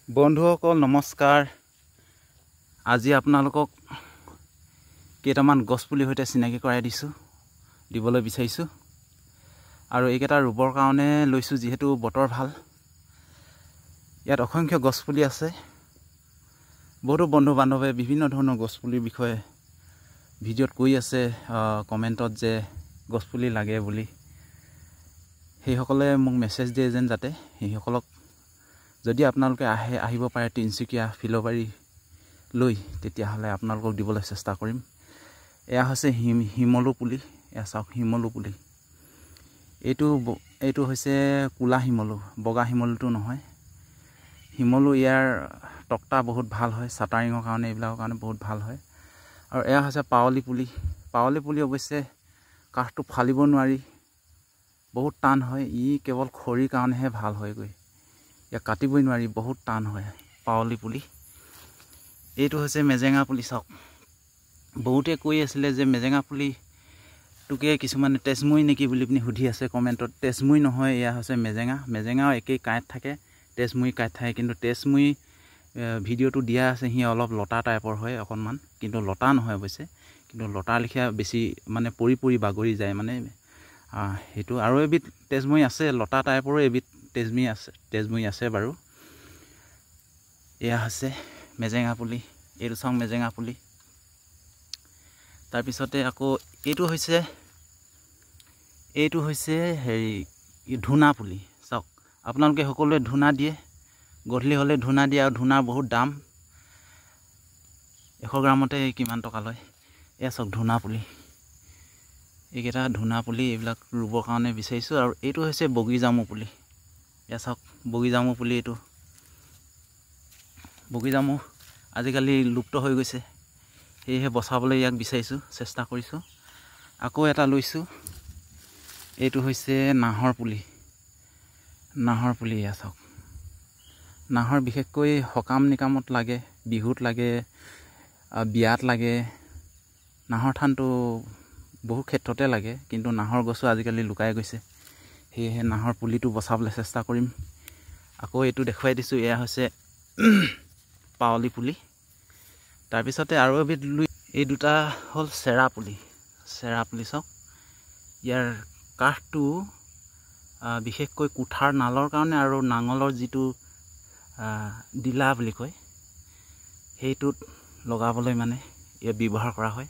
বন্ধুসকল নমস্কাৰ। আজি আপোনালোকক কেইটামান গছপুলি সৈতে চিনাকি কৰাই দিবলৈ বিচাৰিছোঁ আৰু এইকেইটা ৰুবৰ কাৰণে লৈছোঁ যিহেতু বতৰ ভাল। ইয়াত অসংখ্য গছপুলি আছে। বহুতো বন্ধু বান্ধৱে বিভিন্ন ধৰণৰ গছপুলিৰ বিষয়ে ভিডিঅ'ত কৈ আছে, কমেণ্টত যে গছপুলি লাগে বুলি। সেইসকলে মোক মেছেজ দিয়ে যেন যাতে সেইসকলক যদি আপোনালোকে আহিব পাৰে তিনিচুকীয়া ফিলবাৰী লৈ, তেতিয়াহ'লে আপোনালোকক দিবলৈ চেষ্টা কৰিম। এয়া হৈছে শিমলু পুলি। এয়া চাওক শিমলু পুলি। এইটো হৈছে কোলা শিমলু, বগা শিমলুটো নহয়। শিমলু ইয়াৰ তক্তা বহুত ভাল হয়, চাটাৰিঙৰ কাৰণে এইবিলাকৰ কাৰণে বহুত ভাল হয়। আৰু এয়া হৈছে পাৱলি পুলি। পাৱলি পুলি অৱশ্যে কাঠটো ফালিব নোৱাৰি, বহুত টান হয়। ই কেৱল খৰিৰ কাৰণেহে ভাল হয়গৈ। ইয়াক কাটিবই নোৱাৰি, বহুত টান হয় পাৱলি পুলি। এইটো হৈছে মেজেঙা পুলি। চাওক, বহুতে কৈ আছিলে যে মেজেঙা পুলিটোকে কিছুমানে তেজমুৰি নেকি বুলি পিনি সুধি আছে কমেণ্টত। তেজমুৰি নহয়, এয়া হৈছে মেজেঙা। মেজেঙাও একেই কাঁইট থাকে, তেজমুৰি কাঁইট থাকে, কিন্তু তেজমুৰি ভিডিঅ'টো দিয়া আছে সি অলপ লতা টাইপৰ হয় অকণমান, কিন্তু লতা নহয় অৱশ্যে, কিন্তু লতাৰ লেখীয়া বেছি মানে পৰি পৰি বাগৰি যায় মানে সেইটো। আৰু এবিধ তেজমুৰি আছে, লতা টাইপৰো এবিধ তেজমুৰি আছে বাৰু। এয়া হৈছে মেজেঙা পুলি। এইটো চাওক মেজেঙা পুলি। তাৰপিছতে আকৌ এইটো হৈছে ধূনা পুলি। চাওক, আপোনালোকে সকলোৱে ধূনা দিয়ে, গধূলি হ'লে ধূনা দিয়ে, আৰু ধূনাৰ বহুত দাম। 100 গ্ৰামতে কিমান টকা লয়। এয়া চাওক ধূনা পুলি। এইকেইটা ধূনা পুলি, এইবিলাক ৰুবৰ কাৰণে বিচাৰিছোঁ। আৰু এইটো হৈছে বগীজামু পুলি। এয়া চাওক বগীজামু পুলি। এইটো বগীজামু আজিকালি লুপ্ত হৈ গৈছে, সেয়েহে বচাবলৈ ইয়াক বিচাৰিছোঁ, চেষ্টা কৰিছোঁ। আকৌ এটা লৈছোঁ, এইটো হৈছে নাহৰ পুলি। নাহৰ পুলি। এয়া চাওক, নাহৰ বিশেষকৈ সকাম নিকামত লাগে, বিহুত লাগে, বিয়াত লাগে। নাহৰ থানটো বহু ক্ষেত্ৰতে লাগে, কিন্তু নাহৰ গছো আজিকালি লুকাই গৈছে, সেয়েহে নাহৰ পুলিটো বচাবলৈ চেষ্টা কৰিম। আকৌ এইটো দেখুৱাই দিছোঁ, এয়া হৈছে পাৱলি পুলি। তাৰপিছতে আৰু এবিধ এই দুটা হ'ল চেৰা পুলি। চেৰা পুলি চাওক, ইয়াৰ কাঠটো বিশেষকৈ কুঠাৰ নালৰ কাৰণে আৰু নাঙলৰ যিটো ডিলা বুলি কয়, সেইটোত লগাবলৈ মানে ইয়াত ব্যৱহাৰ কৰা হয়।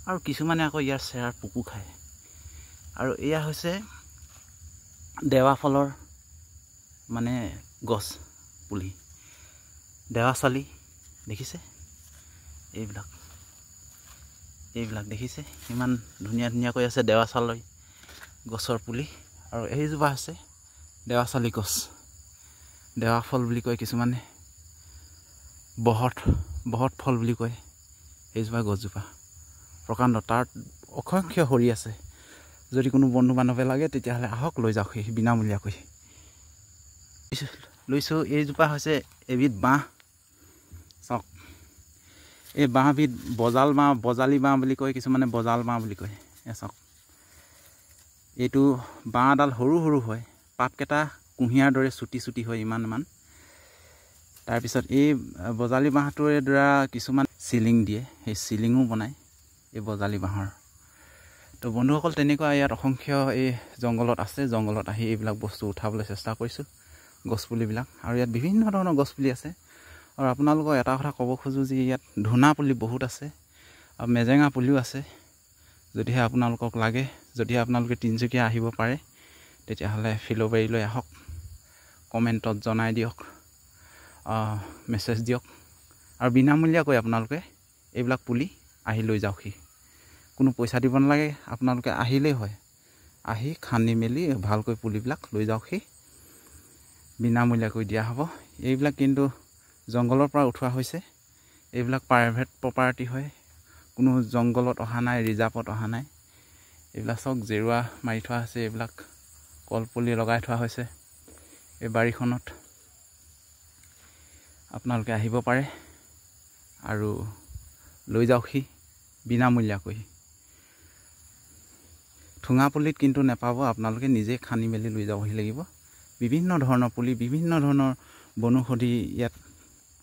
আৰু কিছুমানে আকৌ ইয়াৰ চেৰাৰ পোকো খায়। আৰু এয়া হৈছে দেৱা ফলৰ মানে গছ পুলি। দেৱাচালি দেখিছে, এইবিলাক দেখিছে, ইমান ধুনীয়া ধুনীয়াকৈ আছে দেৱাচালি গছৰ পুলি। আৰু এইজোপা আছে দেৱাচালি গছ, দেৱা ফল বুলি কয় কিছুমানে, বহত ফল বুলি কয় সেইজোপা গছজোপা। প্ৰকাণ্ড, তাত অসংখ্য সৰি আছে। যদি কোনো বন্ধু বান্ধৱে লাগে তেতিয়াহ'লে আহক, লৈ যাওক সেই বিনামূলীয়াকৈ। লৈছোঁ, এইজোপা হৈছে এবিধ বাঁহ। চাওক, এই বাঁহবিধ বজালি বাঁহ বুলি কয়, কিছুমানে বজাল বাঁহ বুলি কয়। চাওক, এইটো বাঁহডাল সৰু সৰু হয়, পাতকেইটা কুঁহিয়াৰ দৰে চুটি চুটি হয়, ইমান। তাৰপিছত এই বজালি বাঁহটোৰে দ্বাৰা কিছুমান চিলিং দিয়ে, সেই চিলিঙো বনায় এই বজালি বাঁহৰ। তো বন্ধুসকল, তেনেকুৱা ইয়াত অসংখ্য এই জংঘলত আছে। জংঘলত আহি এইবিলাক বস্তু উঠাবলৈ চেষ্টা কৰিছোঁ, গছপুলিবিলাক। আৰু ইয়াত বিভিন্ন ধৰণৰ গছপুলি আছে। আৰু আপোনালোকক এটা কথা ক'ব খোজোঁ যে ইয়াত ধূনা পুলি বহুত আছে, আৰু মেজেঙা পুলিও আছে। যদিহে আপোনালোকক লাগে, যদিহে আপোনালোকে তিনিচুকীয়া আহিব পাৰে, তেতিয়াহ'লে ফিলবাৰীলৈ আহক, কমেণ্টত জনাই দিয়ক, মেছেজ দিয়ক। আৰু বিনামূলীয়াকৈ আপোনালোকে এইবিলাক পুলি আহি লৈ যাওকহি। কোনো পইচা দিব নালাগে, আপোনালোকে আহিলেই হয়। আহি খান্দি মেলি ভালকৈ পুলিবিলাক লৈ যাওকহি, বিনামূলীয়াকৈ দিয়া হ'ব। এইবিলাক কিন্তু জংঘলৰ পৰা উঠোৱা হৈছে, এইবিলাক প্ৰাইভেট প্ৰপাৰ্টি হয়, কোনো জংঘলত অহা নাই, ৰিজাৰ্ভত অহা নাই। এইবিলাক চাওক জেৰুৱা মাৰি থোৱা হৈছে, এইবিলাক কলপুলি লগাই থোৱা হৈছে এই বাৰীখনত। আপোনালোকে আহিব পাৰে আৰু লৈ যাওকহি বিনামূলীয়াকৈ। ঠুঙা পুলিত কিন্তু নেপাব, আপোনালোকে নিজে খান্দি মেলি লৈ যাবহি লাগিব। বিভিন্ন ধৰণৰ পুলি, বিভিন্ন ধৰণৰ বনৌষধি ইয়াত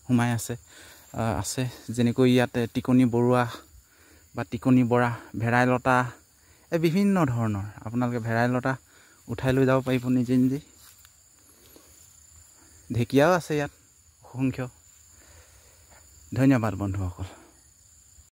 সোমাই আছে যেনেকৈ ইয়াত টিকনি বৰুৱা বা টিকনি বৰা ভেদাইলতা বিভিন্ন ধৰণৰ আপোনালোকে ভেদাইলতা উঠাই লৈ যাব পাৰিব নিজে নিজে ঢেকীয়াও আছে ইয়াত অসংখ্য ধন্যবাদ বন্ধুসকল